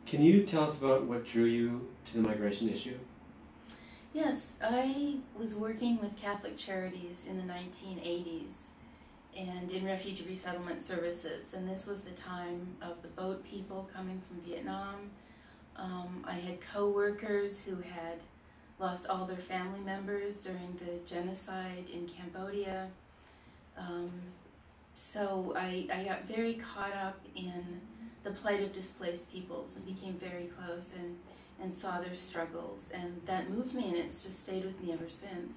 Can you tell us about what drew you to the migration issue? Yes, I was working with Catholic Charities in the 1980s and in refugee resettlement services, and this was the time of the boat people coming from Vietnam. I had co-workers who had lost all their family members during the genocide in Cambodia. So I got very caught up in the plight of displaced peoples and became very close and saw their struggles, and that moved me, and it's just stayed with me ever since.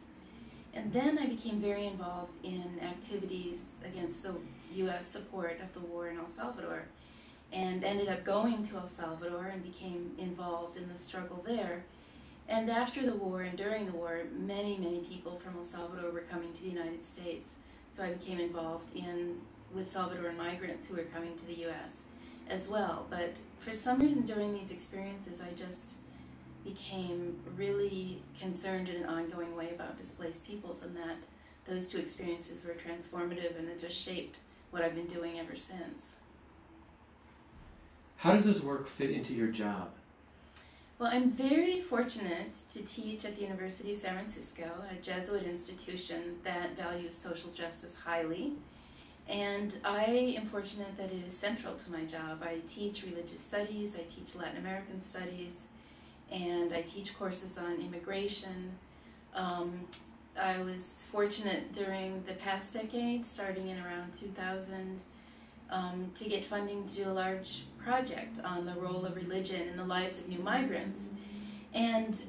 And then I became very involved in activities against the U.S. support of the war in El Salvador, and ended up going to El Salvador and became involved in the struggle there. And after the war and during the war, many people from El Salvador were coming to the United States. So I became involved with Salvadoran migrants who were coming to the U.S. as well. But for some reason during these experiences, I just became really concerned in an ongoing way about displaced peoples, and that those two experiences were transformative, and it just shaped what I've been doing ever since. How does this work fit into your job? Well, I'm very fortunate to teach at the University of San Francisco, a Jesuit institution that values social justice highly. And I am fortunate that it is central to my job. I teach religious studies, I teach Latin American studies, and I teach courses on immigration. I was fortunate during the past decade, starting in around 2000, to get funding to do a large project on the role of religion in the lives of new migrants. And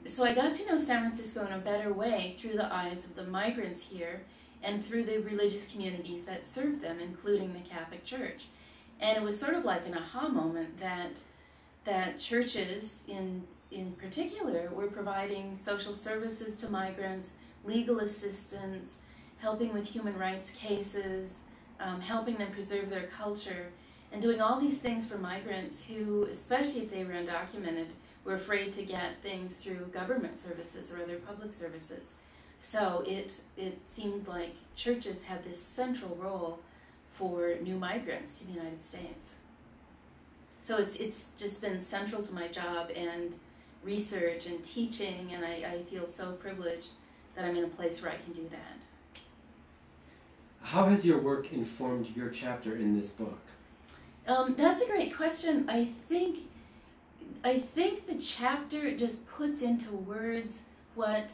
so I got to know San Francisco in a better way through the eyes of the migrants here and through the religious communities that serve them, including the Catholic Church. And it was sort of like an aha moment that churches in particular were providing social services to migrants, legal assistance, helping with human rights cases, helping them preserve their culture, and doing all these things for migrants who, especially if they were undocumented, were afraid to get things through government services or other public services. So it seemed like churches had this central role for new migrants to the United States. So it's just been central to my job and research and teaching, and I feel so privileged that I'm in a place where I can do that. How has your work informed your chapter in this book? That's a great question. I think the chapter just puts into words what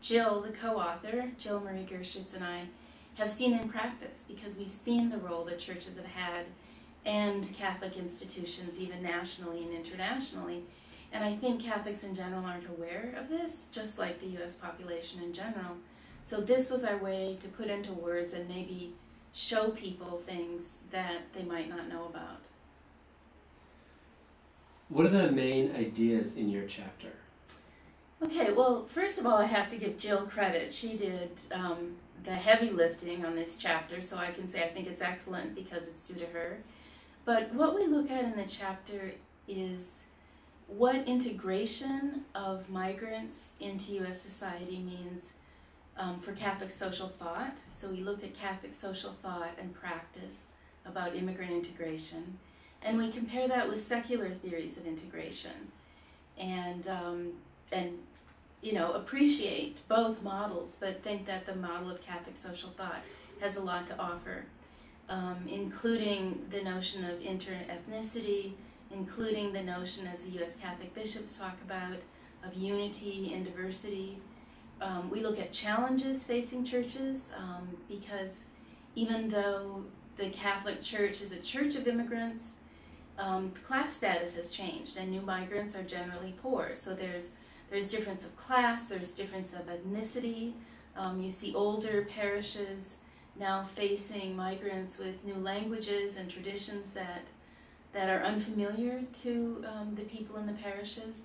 Jill, the co-author, Jill Marie Gershitz, and I have seen in practice, because we've seen the role that churches have had and Catholic institutions, even nationally and internationally. And I think Catholics in general aren't aware of this, just like the U.S. population in general. So this was our way to put into words and maybe show people things that they might not know about. What are the main ideas in your chapter? Okay, well, first of all, I have to give Jill credit. She did the heavy lifting on this chapter, so I can say I think it's excellent because it's due to her. But what we look at in the chapter is what integration of migrants into U.S. society means for Catholic social thought. So we look at Catholic social thought and practice about immigrant integration, and we compare that with secular theories of integration, and appreciate both models, but think that the model of Catholic social thought has a lot to offer, including the notion of interethnicity, including the notion, as the U.S. Catholic bishops talk about, of unity and diversity. We look at challenges facing churches, because even though the Catholic Church is a church of immigrants, class status has changed, and new migrants are generally poor. So there's difference of class, there's difference of ethnicity. You see older parishes now facing migrants with new languages and traditions that are unfamiliar to the people in the parishes.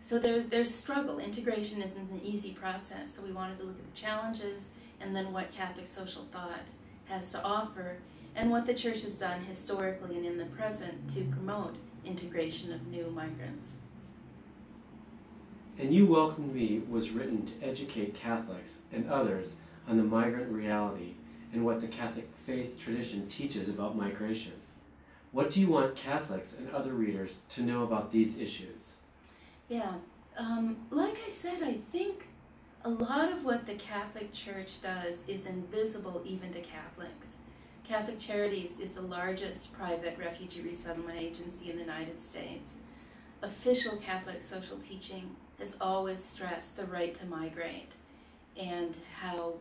So there's struggle. Integration isn't an easy process. So we wanted to look at the challenges and then what Catholic social thought has to offer and what the Church has done historically and in the present to promote integration of new migrants. And You Welcomed Me was written to educate Catholics and others on the migrant reality and what the Catholic faith tradition teaches about migration. What do you want Catholics and other readers to know about these issues? Yeah, like I said, I think a lot of what the Catholic Church does is invisible even to Catholics. Catholic Charities is the largest private refugee resettlement agency in the United States. Official Catholic social teaching has always stressed the right to migrate and how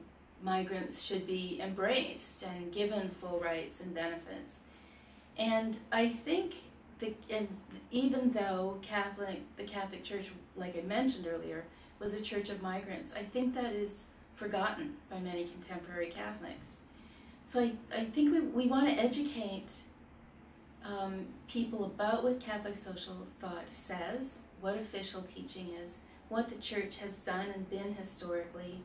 migrants should be embraced and given full rights and benefits. And I think even though the Catholic Church, like I mentioned earlier, was a church of migrants, I think that is forgotten by many contemporary Catholics. So I think we want to educate people about what Catholic social thought says, what official teaching is, what the church has done and been historically,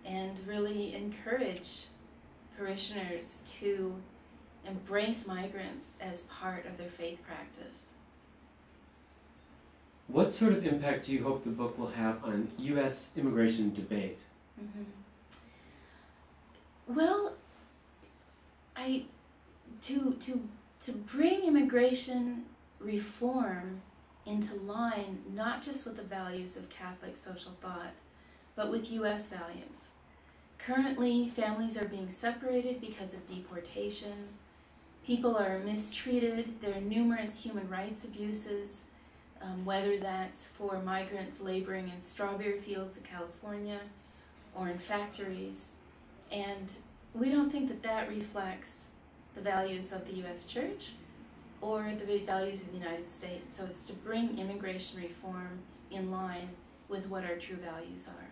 and really encourage parishioners to embrace migrants as part of their faith practice. What sort of impact do you hope the book will have on U.S. immigration debate? Mm-hmm. Well, to bring immigration reform into line not just with the values of Catholic social thought, but with U.S. values. Currently, families are being separated because of deportation. People are mistreated. There are numerous human rights abuses, whether that's for migrants laboring in strawberry fields in California or in factories. And we don't think that that reflects the values of the U.S. Church or the values of the United States. So it's to bring immigration reform in line with what our true values are.